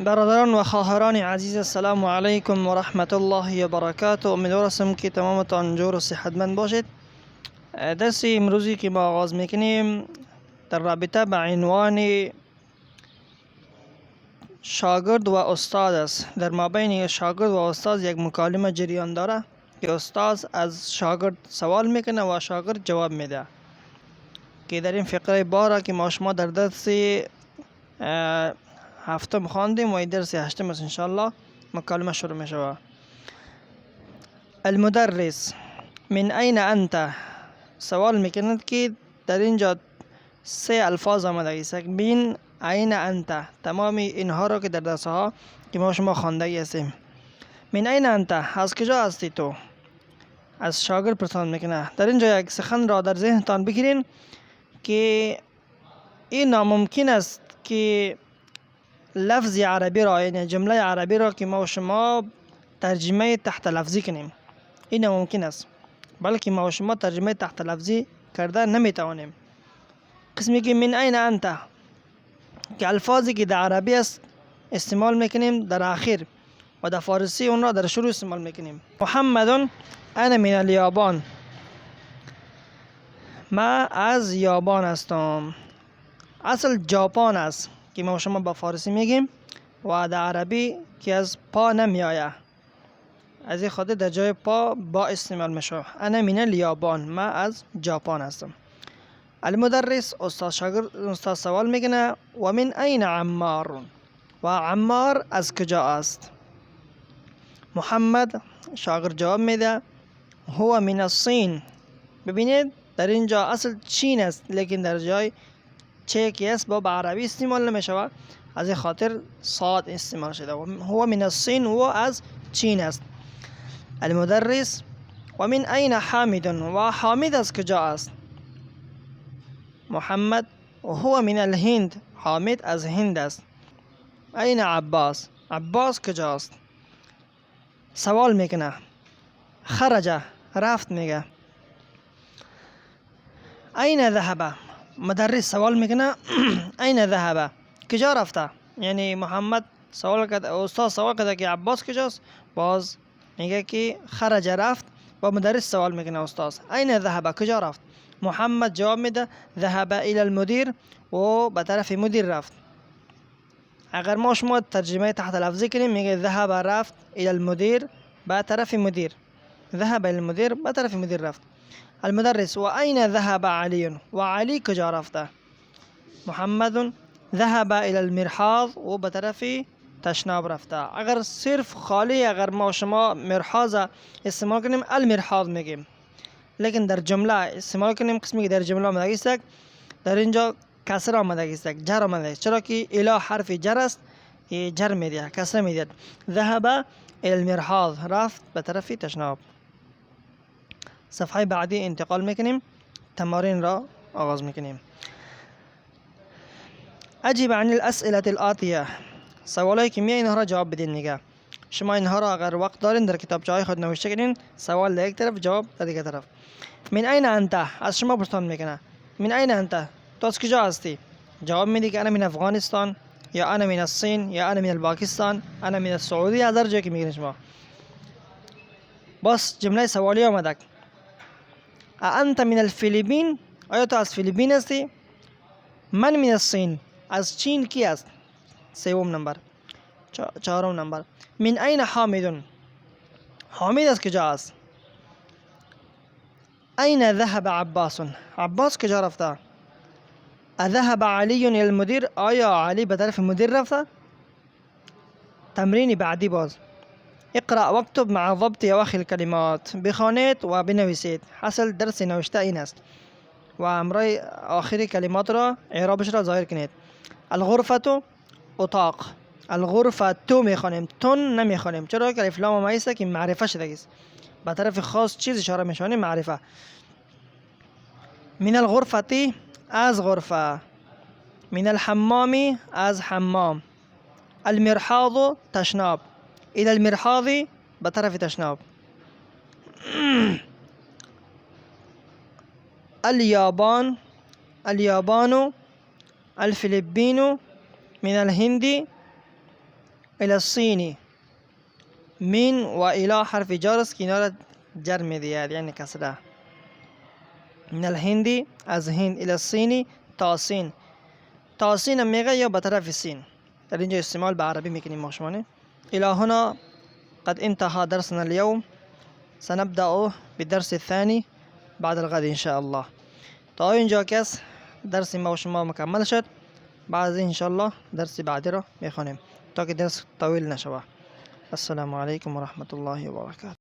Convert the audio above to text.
برادران و خواهران عزیز، السلام علیکم و رحمت الله و برکاته. امیدوارم که تمامتان جور و صحتمند باشید. درس امروزی که ما آغاز میکنیم در رابطه با عنوان شاگرد و استاد است. در مابین شاگرد و استاد یک مکالمه جریان داره که استاد از شاگرد سوال میکنه و شاگرد جواب میده، که در این فقره باره که ما شما در درس هفتم خواندیم و این درس هشتم است. انشاءالله مکالمه شروع می شود. المدرس: من این انت؟ سوال میکند که در اینجا سه الفاظ آمده است. من این انت، تمام اینها را که در درس ها که ما شما خوانده هستیم. من این انت، از کجا هستی تو؟ از شاگرد پرسان میکنه. در اینجا یک سخن را در ذهنتان بگیرین که این ناممکن است که لفظ عربی را، یعنی جمله عربی را که ما و شما ترجمه تحت لفظی کنیم، این ممکن است، بلکه ما و شما ترجمه تحت لفظی کرده نمیتوانیم. قسمی که من این انت که الفاظی که در عربی است استعمال میکنیم در آخر و در فارسی اون را در شروع استعمال میکنیم. محمد انا من الیابان، ما از یابان هستم. اصل ژاپن است که ما شما با فارسی میگیم و در عربی که از پا نمی آید، از این خاطر در جای پا با استعمال میشه. انا من الیابان، ما از ژاپن هستم. المدرس: استاد سوال میکنه و من این عمار؟ و عمار از کجا است؟ محمد شاگرد جواب میده هو من الصین. ببینید در اینجا اصل چین است، لیکن در جای چه که است با عربی استعمال نمیشه، از این خاطر صاد استعمال شده. هو من الصین، و از چین است. المدرس: و من این حامد؟ و حامد از کجا است؟ محمد: هو من الهند، حامد از هند است. این عباس؟ عباس کجاست؟ سوال میکنه. خرج، رفت میگه. این ذهب؟ مدرس سوال میکنه این ذهب، کجا رفته؟ یعنی محمد سوال کرده، استاد سوال کرده که عباس کجاست، باز میگه که خرج، رفت. و مدرس سوال میکنه استاد این ذهب، کجا رفت؟ محمد جواب میده ذهب الى المدیر، و به طرف مدیر رفت. اگر ما شما ترجمه تحت لفظی کنیم میگه ذهب، رفت، الى المدیر، به طرف مدیر. ذهب الى المدیر، به طرف مدیر رفت. المدرس: و این ذهب علی؟ و علی کجا رفته؟ محمد: ذهب الى المرحاض، و به طرف تشناب رفته. اگر صرف خالی اگر ما شما مرحاض استعمال کنیم المرحاض میگیم، لیکن در جمله استعمال کنیم قسمی که در جمله آمده است در اینجا کسر آمده است، جر آمده است، چرا که الی حرف جر است، جر میده، کسر میده. ذهب الى المرحاض، رفت به طرف تشناب. صفحه بعدی انتقال میکنیم، تمارین را آغاز میکنیم. اجیب عن الاسئله الاتیه، سوالایی که می اینها را جواب بدین. میگه شما اینها را اگر وقت دارین در کتابچه های خود نوشته کنین، سوال در یک طرف، جواب در دیگر طرف. من این انت؟ از شما پرسان میکنه من این انت، تو از کجا هستی؟ جواب میدی که انا من افغانستان، یا انا من الصین، یا انا من پاکستان، انا من السعودی. از هر جایی که میگین شما. باز جمله سوالی آمده. انت من الفیلیپین؟ آیا تو از فیلیپین هستی؟ من من الصین، از چین کی است؟ سوم نمبر. چهارم نمبر. من این حامد؟ حامد از کجا است؟ این ذهب عباس؟ عباس کجا رفته؟ اذهب علی الى المدیر؟ آیا علی به طرف مدیر رفته؟ تمرین بعدی باز. اقرأ واكتب مع ضبط اواخر الكلمات، بخوانید و بنویسید. حاصل درس نوشته این است و امرای آخری کلمات را اعرابش را ظاهر کنید. الغرفه، اتاق. الغرفه تو میخوانیم، تون نمیخوانیم، چرا که الف لام است که معرفه شده است، به طرف خاص چیز اشاره میشونه، معرفه. من الغرفه، از غرفه. من الحمام، از حمام. المرحاض، تشناب. الى المرحاض، به طرف تشناب. اليابان، اليابان. الفلبين، من الهند، إلى الصين. من و إلى حرف جارس کنار جر میدهد یعنی کسره. من الهندی از هند، إلى الصینی تا سین. تا سین هم میگه یا به طرف سین، در اینجا استعمال به عربی میکنیم ما شما نه. إلى هنا قد انتهى درسنا اليوم، سنبدأ بالدرس الثاني بعد الغد إن شاء الله. تا اینجا کس درس ما و شما مکمل شد. بعد ان شاء الله درس بعدی را میخوانیم تا که درس طویل نشود. السلام علیکم و رحمت الله و برکاته.